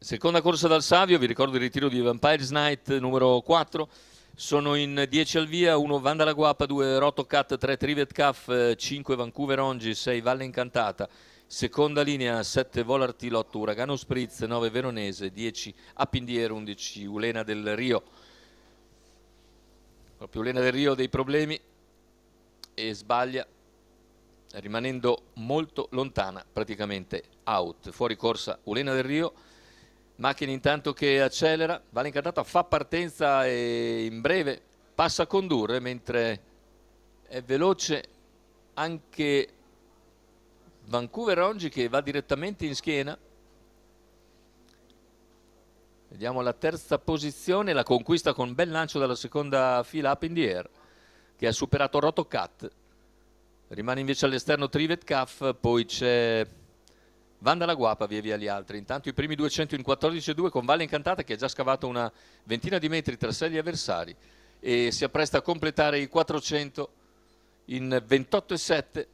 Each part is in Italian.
Seconda corsa dal Savio, vi ricordo il ritiro di Vampires Night numero 4. Sono in 10 al via, 1 Vanda la Guapa, 2 Rotocat, 3 Trivet Caf, 5 Vancouver Ongi, 6 Valle Incantata. Seconda linea, 7 Volartil, 8 Uragano Spritz, 9 Veronese, 10 Appindier, 11 Ulena del Rio. Proprio Ulena del Rio dei problemi e sbaglia, rimanendo molto lontana, praticamente out. Fuori corsa Ulena del Rio. Macchina intanto che accelera, Valle Incantata fa partenza e in breve passa a condurre, mentre è veloce anche Vancouver Ongi che va direttamente in schiena. Vediamo la terza posizione, la conquista con bel lancio dalla seconda fila Up in the Air, che ha superato Rotocat. Rimane invece all'esterno Trivet Caf, poi c'è Vanda la Guapa, via gli altri. Intanto i primi 200 in 14,2 con Valle Incantata che ha già scavato una ventina di metri tra sé e gli avversari e si appresta a completare i 400 in 28,7.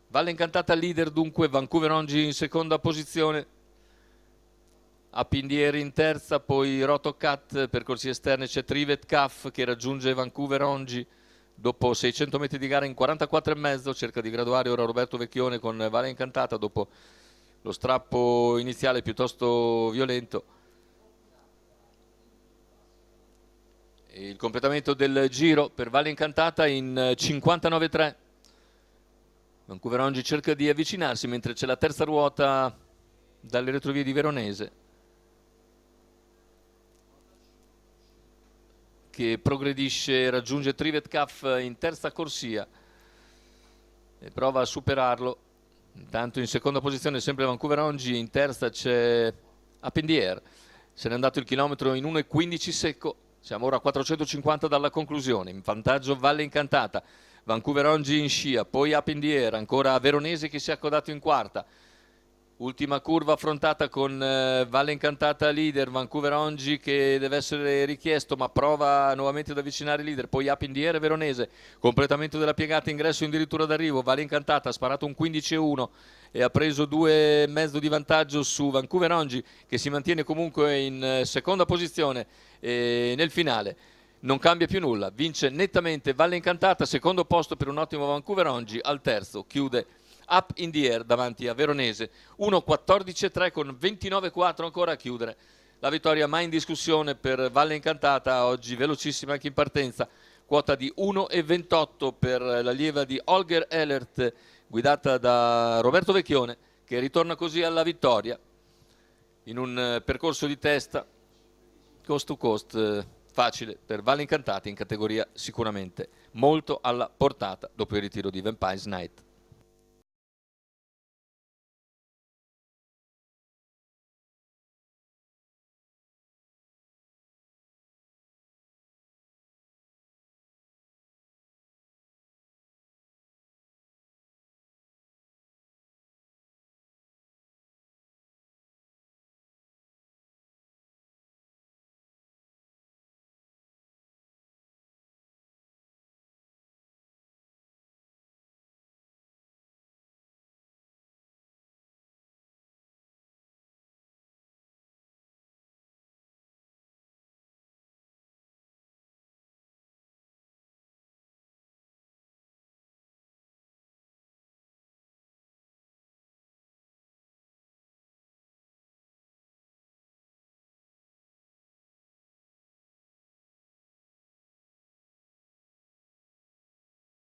Valle Incantata leader dunque, Vancouver Ongi in seconda posizione, Appindieri in terza, poi Rotocat, percorsi esterni c'è Trivet Caf che raggiunge Vancouver Ongi dopo 600 metri di gara in 44,5, cerca di graduare ora Roberto Vecchione con Valle Incantata dopo lo strappo iniziale piuttosto violento. E il completamento del giro per Valle Incantata in 59,3. Vancouver Ongi cerca di avvicinarsi mentre c'è la terza ruota dalle retrovie di Veronese che progredisce, raggiunge Trivet Caf in terza corsia e prova a superarlo. Intanto in seconda posizione sempre Vancouver Ongi, in terza c'è Appindier, se n'è andato il chilometro in 1,15 secco, siamo ora a 450 dalla conclusione, in vantaggio Valle Incantata, Vancouver Ongi in scia, poi Appindier, ancora Veronese che si è accodato in quarta. Ultima curva affrontata con Valle Incantata leader, Vancouver Ongi che deve essere richiesto ma prova nuovamente ad avvicinare il leader, poi Appindier e Veronese, completamento della piegata, ingresso addirittura d'arrivo, Valle Incantata ha sparato un 15,1 e ha preso 2,5 di vantaggio su Vancouver Ongi che si mantiene comunque in seconda posizione e nel finale non cambia più nulla, vince nettamente Valle Incantata, secondo posto per un ottimo Vancouver Ongi, al terzo chiude Up in the Air davanti a Veronese, 1,14,3 con 29,4 ancora a chiudere. La vittoria mai in discussione per Valle Incantata, oggi velocissima anche in partenza, quota di 1,28 per l'allieva di Holger Ehlert, guidata da Roberto Vecchione, che ritorna così alla vittoria in un percorso di testa coast to coast facile per Valle Incantata in categoria sicuramente molto alla portata dopo il ritiro di Vampires Night.